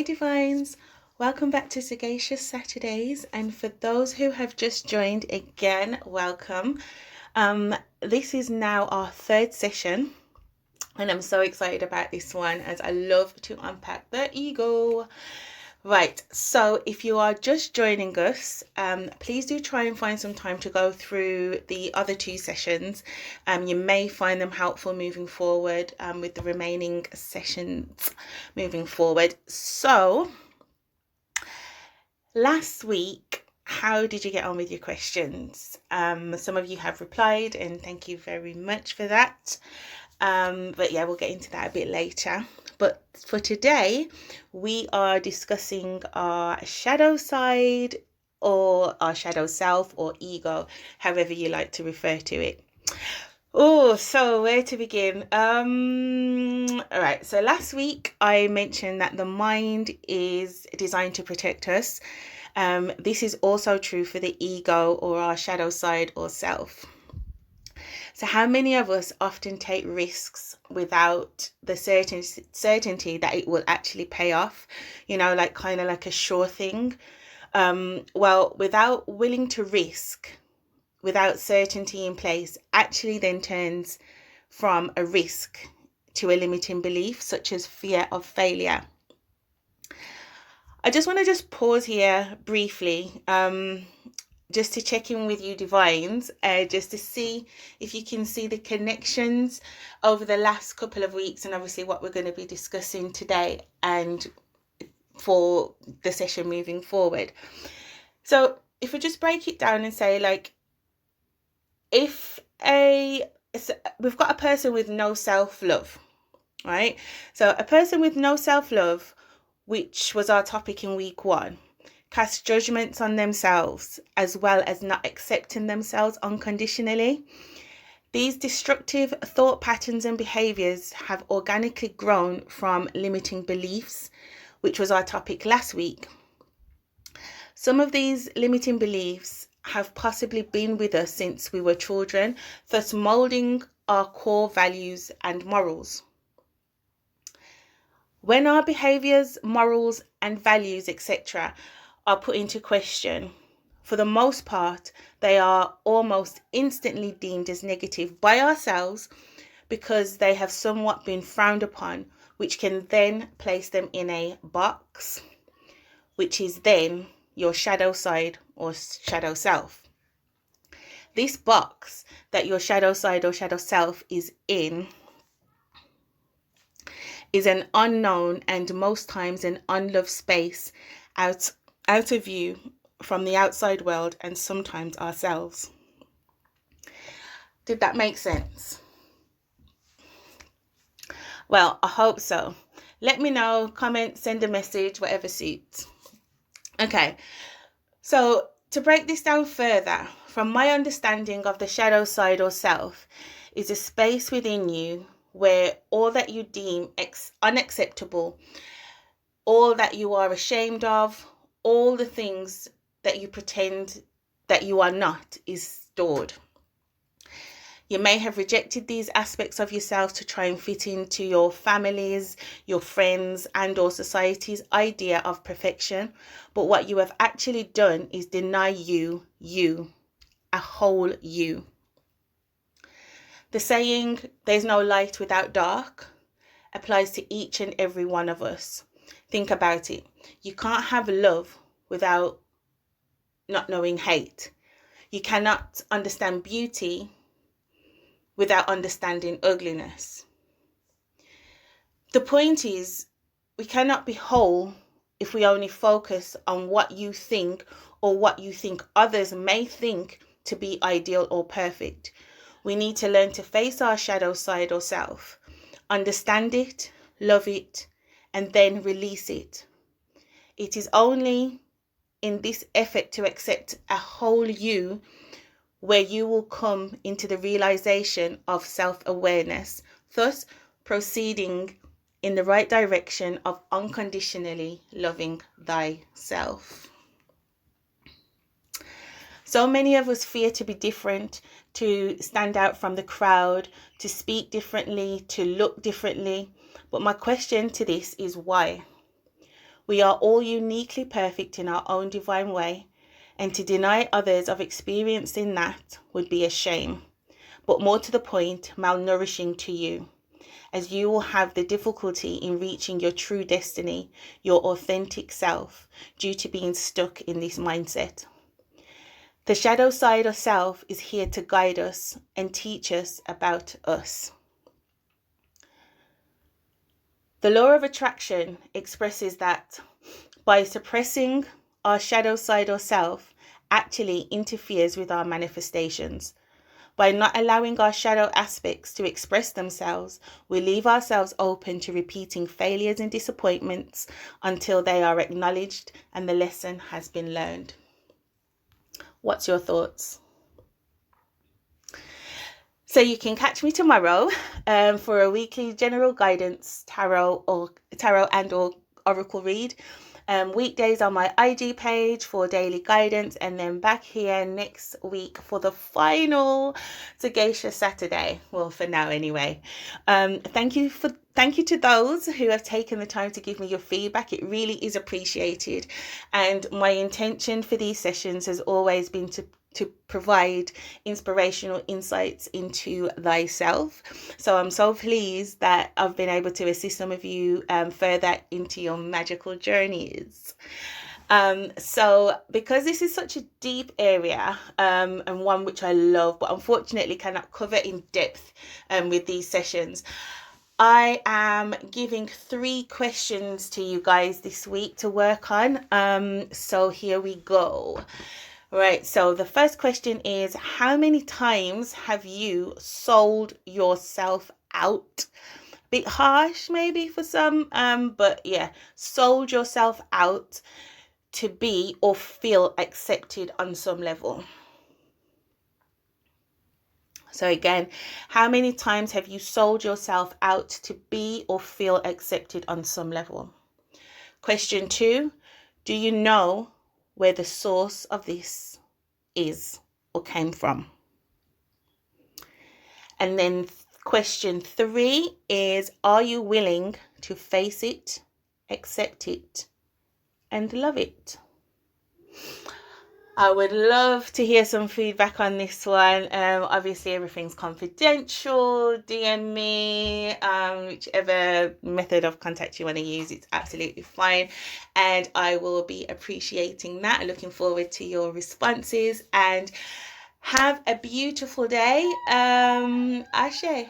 Hey Divines, welcome back to Sagacious Saturdays, and for those who have just joined again, welcome. This is now our third session, and I'm so excited about this one as I love to unpack the ego. Right, so if you are just joining us, please do try and find some time to go through the other two sessions. You may find them helpful moving forward with the remaining sessions moving forward. So, last week, how did you get on with your questions? Some of you have replied, and thank you very much for that. But yeah, we'll get into that a bit later. But for today, we are discussing our shadow side or our shadow self or ego, however you like to refer to it. Oh, so where to begin? All right. So last week I mentioned that the mind is designed to protect us. This is also true for the ego or our shadow side or self. So how many of us often take risks without the certainty that it will actually pay off, like kind of like a sure thing? Well, without willing to risk, without certainty in place, actually then turns from a risk to a limiting belief, such as fear of failure. I just want to pause here briefly, just to check in with you divines, just to see if you can see the connections over the last couple of weeks, and obviously what we're going to be discussing today and for the session moving forward. So if we just break it down and say, like, we've got a person with no self-love, right? So a person with no self-love, which was our topic in week 1, cast judgments on themselves as well as not accepting themselves unconditionally. These destructive thought patterns and behaviors have organically grown from limiting beliefs, which was our topic last week. Some of these limiting beliefs have possibly been with us since we were children, thus molding our core values and morals. When our behaviors, morals, and values, etc., are put into question, for the most part, they are almost instantly deemed as negative by ourselves because they have somewhat been frowned upon, which can then place them in a box, which is then your shadow side or shadow self. This box that your shadow side or shadow self is in is an unknown and most times an unloved space out of view from the outside world and sometimes ourselves. Did that make sense? Well, I hope so. Let me know, comment, send a message, whatever suits. Okay, so to break this down further, from my understanding of the shadow side or self is a space within you where all that you deem unacceptable, all that you are ashamed of, all the things that you pretend that you are not is stored. You may have rejected these aspects of yourself to try and fit into your family's, your friends, and or society's idea of perfection. But what you have actually done is deny you, a whole you. The saying, there's no light without dark, applies to each and every one of us. Think about it. You can't have love without not knowing hate. You cannot understand beauty without understanding ugliness. The point is, we cannot be whole if we only focus on what you think or what you think others may think to be ideal or perfect. We need to learn to face our shadow side or self, understand it, love it, and then release it. It is only in this effort to accept a whole you where you will come into the realization of self-awareness, thus proceeding in the right direction of unconditionally loving thyself. So many of us fear to be different, to stand out from the crowd, to speak differently, to look differently. But my question to this is why? We are all uniquely perfect in our own divine way, and to deny others of experiencing that would be a shame, but more to the point, malnourishing to you, as you will have the difficulty in reaching your true destiny, your authentic self, due to being stuck in this mindset. The shadow side of self is here to guide us and teach us about us. The law of attraction expresses that by suppressing our shadow side or self actually interferes with our manifestations. By not allowing our shadow aspects to express themselves, we leave ourselves open to repeating failures and disappointments until they are acknowledged and the lesson has been learned. What's your thoughts? So you can catch me tomorrow for a weekly general guidance tarot and or oracle read. Weekdays on my IG page for daily guidance, and then back here next week for the final Sagacious Saturday. Well, for now anyway. Thank you to those who have taken the time to give me your feedback. It really is appreciated, and my intention for these sessions has always been to provide inspirational insights into thyself. So I'm so pleased that I've been able to assist some of you further into your magical journeys. So because this is such a deep area and one which I love, but unfortunately cannot cover in depth with these sessions, I am giving 3 questions to you guys this week to work on. So here we go. Right, so the first question is, how many times have you sold yourself out? Bit harsh maybe for some, but yeah, sold yourself out to be or feel accepted on some level. So again, how many times have you sold yourself out to be or feel accepted on some level? Question 2, do you know where the source of this is or came from? And then question 3 is, are you willing to face it, accept it, and love it? I would love to hear some feedback on this one. Obviously everything's confidential. DM me, whichever method of contact you want to use, it's absolutely fine, and I will be appreciating that. Looking forward to your responses, and have a beautiful day. Ashe.